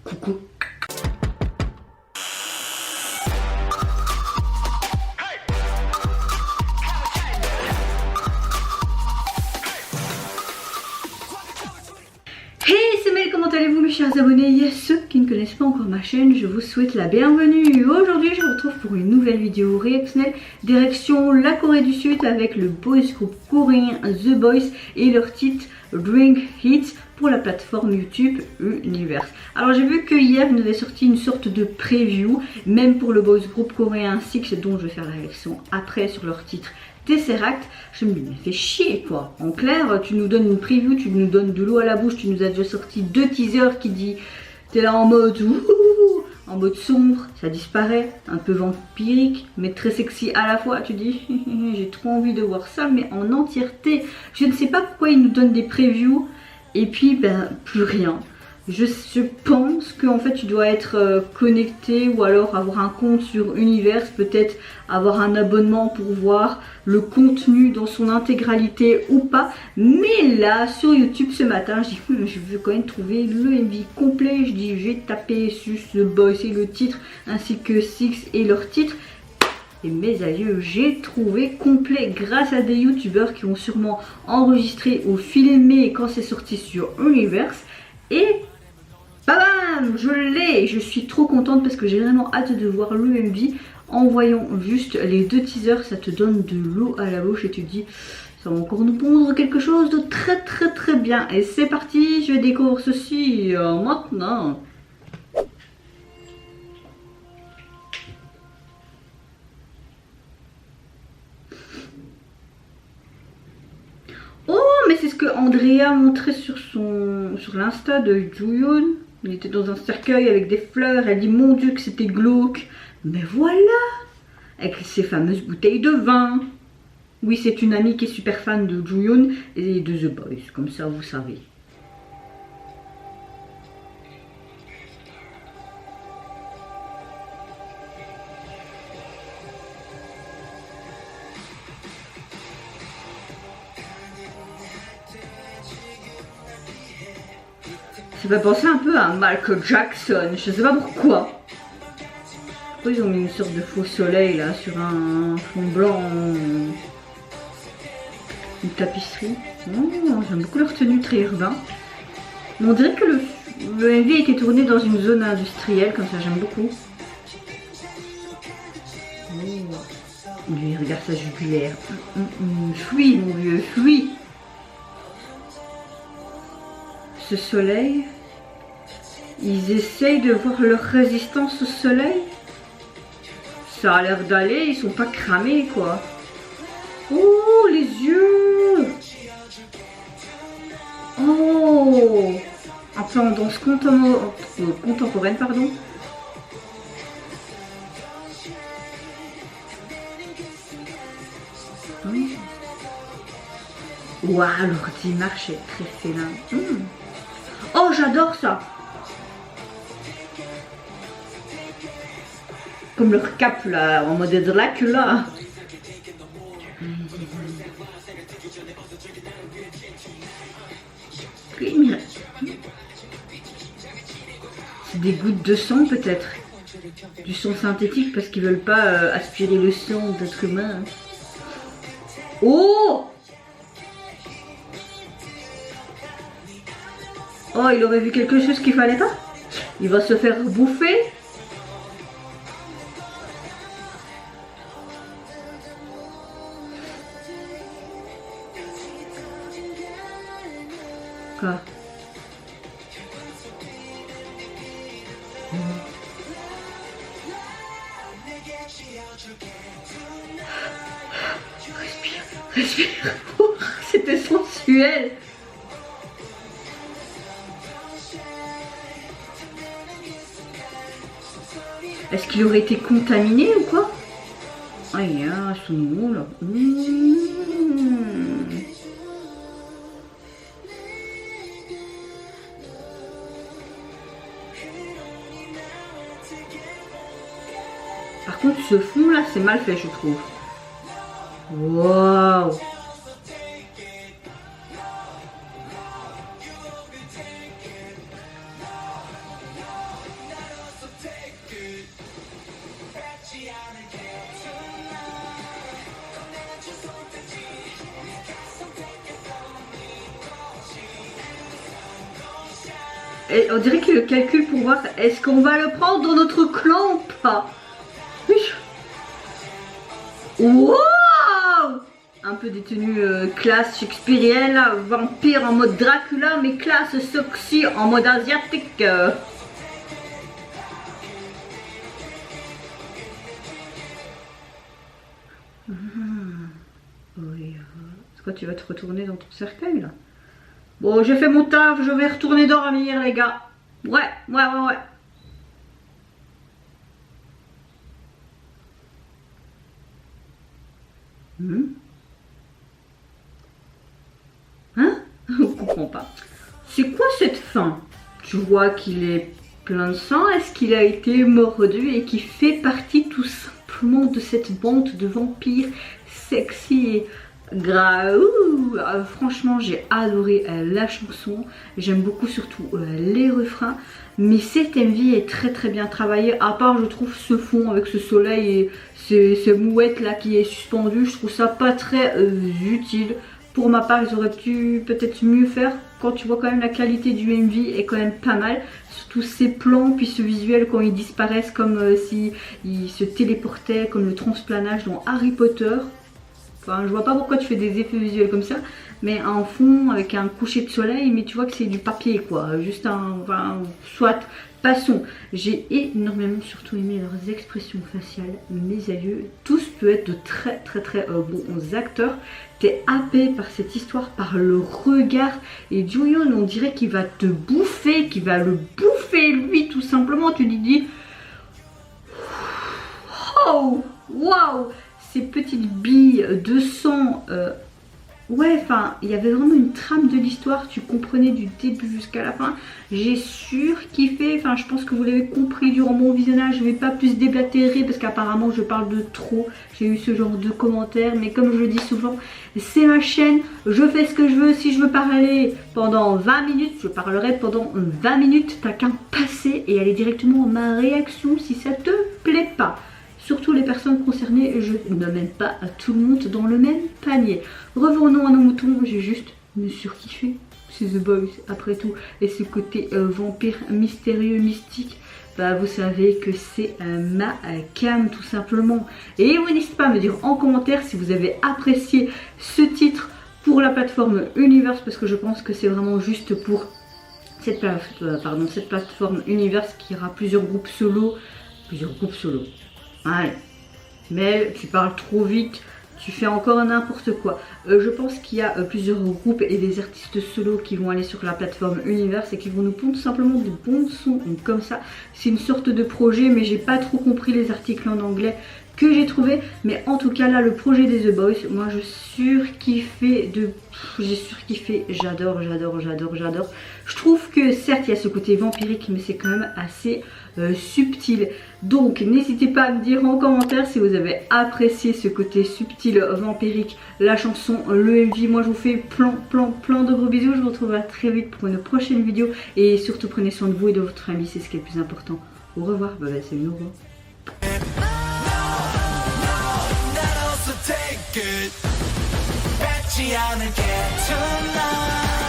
Coucou. Hey, c'est Mel, comment allez-vous mes chers abonnés? Et à ceux qui ne connaissent pas encore ma chaîne, je vous souhaite la bienvenue. Aujourd'hui, je vous retrouve pour une nouvelle vidéo réactionnelle direction la Corée du Sud avec le boys group coréen The Boys et leur titre Drink Hits pour la plateforme YouTube Universe. Alors j'ai vu que hier vous avez sorti une sorte de preview, même pour le boys group coréen Six, dont je vais faire la réaction après sur leur titre Tesseract. Je me dis mais fais chier quoi. En clair, tu nous donnes une preview, tu nous donnes de l'eau à la bouche, tu nous as déjà sorti 2 teasers qui dit t'es là en mode ouh, en mode sombre, ça disparaît, un peu vampirique, mais très sexy à la fois. Tu dis j'ai trop envie de voir ça, mais en entièreté. Je ne sais pas pourquoi ils nous donnent des previews et puis ben plus rien. Je pense qu'en fait tu dois être connecté ou alors avoir un compte sur Universe, peut-être avoir un abonnement pour voir le contenu dans son intégralité ou pas. Mais là sur YouTube ce matin je dis je veux quand même trouver le MV complet. Je dis j'ai tapé sur The Boys et le titre ainsi que Six et leur titre. Et mes aïeux, j'ai trouvé complet grâce à des youtubeurs qui ont sûrement enregistré ou filmé quand c'est sorti sur Universe. Et bam, je l'ai. Je suis trop contente parce que j'ai vraiment hâte de voir le MV. En voyant juste les 2 teasers, ça te donne de l'eau à la bouche et tu te dis ça va encore nous pondre quelque chose de très bien. Et c'est parti, je découvre ceci maintenant. Oh, mais c'est ce que Andrea montrait sur l'insta de Juyeon. Il était dans un cercueil avec des fleurs. Elle dit mon dieu que c'était glauque. Mais voilà, avec ces fameuses bouteilles de vin. Oui, c'est une amie qui est super fan de Juyeon et de The Boys, comme ça vous savez. Ça fait penser un peu à Michael Jackson, je sais pas pourquoi. Pourquoi ils ont mis une sorte de faux soleil là sur un fond blanc, une tapisserie. Oh, j'aime beaucoup leur tenue très urbain. Mais on dirait que le MV a été tourné dans une zone industrielle, comme ça j'aime beaucoup. Oh. Lui, regarde sa jugulaire. Fuis mon vieux, fuis. Ce soleil, ils essayent de voir leur résistance au soleil. Ça a l'air d'aller, ils sont pas cramés quoi. Oh les yeux. Oh, un peu en danse contemporaine pardon. Waouh, l'ordi marche est très félin. Oh, j'adore ça. Comme leur cap là, en mode Dracula. C'est des gouttes de sang peut-être. Du sang synthétique parce qu'ils veulent pas aspirer le sang d'être humain. Oh! Oh, il aurait vu quelque chose qu'il fallait pas. Il va se faire bouffer. Quoi? Respire, respire. C'était sensuel. Est-ce qu'il aurait été contaminé ou quoi? Ah, il y a son nom là. Par contre, ce fond là, c'est mal fait, je trouve. Waouh! Et on dirait qu'il le calcule pour voir est-ce qu'on va le prendre dans notre clan ou pas. Oui. Wow! Un peu des tenues classe shakespearienne, là, vampire en mode Dracula, mais classe sexy en mode asiatique. Oui, c'est quoi, tu vas te retourner dans ton cercueil là? Bon, j'ai fait mon taf, je vais retourner dormir les gars. Ouais. Hein? On comprend pas. C'est quoi cette fin? Tu vois qu'il est plein de sang. Est-ce qu'il a été mordu et qu'il fait partie tout simplement de cette bande de vampires sexy et grave? Franchement, j'ai adoré la chanson. J'aime beaucoup surtout les refrains. Mais cette MV est très bien travaillée. À part, je trouve ce fond avec ce soleil et ces mouettes là qui est suspendu. Je trouve ça pas très utile. Pour ma part, ils auraient pu peut-être mieux faire. Quand tu vois quand même la qualité du MV est quand même pas mal. Surtout ces plans, puis ce visuel quand ils disparaissent comme si ils se téléportaient, comme le transplanage dans Harry Potter. Enfin, je vois pas pourquoi tu fais des effets visuels comme ça, mais en fond avec un coucher de soleil, mais tu vois que c'est du papier quoi, juste un, enfin, soit, passons. J'ai énormément surtout aimé leurs expressions faciales, mes aïeux, tous peuvent être de très bons acteurs. T'es happé par cette histoire, par le regard, et Juyeon on dirait qu'il va te bouffer, qu'il va le bouffer lui tout simplement, tu lui dis oh waouh, ces petites billes de sang, ouais, enfin, il y avait vraiment une trame de l'histoire, tu comprenais du début jusqu'à la fin. J'ai surkiffé, enfin, je pense que vous l'avez compris durant mon visionnage, je vais pas plus déblatérer parce qu'apparemment je parle de trop. J'ai eu ce genre de commentaires, mais comme je le dis souvent, c'est ma chaîne, je fais ce que je veux. Si je veux parler pendant 20 minutes, je parlerai pendant 20 minutes. T'as qu'à passer et aller directement à ma réaction si ça te plaît pas. Surtout les personnes concernées, je ne mets pas à tout le monde dans le même panier. Revenons à nos moutons, j'ai juste me surkiffé. C'est The Boys après tout. Et ce côté vampire mystérieux, mystique, bah vous savez que c'est ma cam tout simplement. Et vous n'hésitez pas à me dire en commentaire si vous avez apprécié ce titre pour la plateforme Universe, parce que je pense que c'est vraiment juste pour cette plateforme Universe qui aura plusieurs groupes solo. Allez, mais tu parles trop vite, tu fais encore n'importe quoi. Je pense qu'il y a plusieurs groupes et des artistes solo qui vont aller sur la plateforme Universe et qui vont nous pondre tout simplement des bons sons comme ça. C'est une sorte de projet, mais j'ai pas trop compris les articles en anglais que j'ai trouvé. Mais en tout cas là, le projet des The Boys, moi j'ai surkiffé, j'adore. Je trouve que certes il y a ce côté vampirique, mais c'est quand même assez subtil. Donc n'hésitez pas à me dire en commentaire si vous avez apprécié ce côté subtil vampirique, la chanson, le MV. Moi je vous fais plein de gros bisous. Je vous retrouve très vite pour une prochaine vidéo. Et surtout prenez soin de vous et de votre famille, c'est ce qui est le plus important. Au revoir, bye bye, c'est nouveau. Good. 뱉지 않을게 tonight.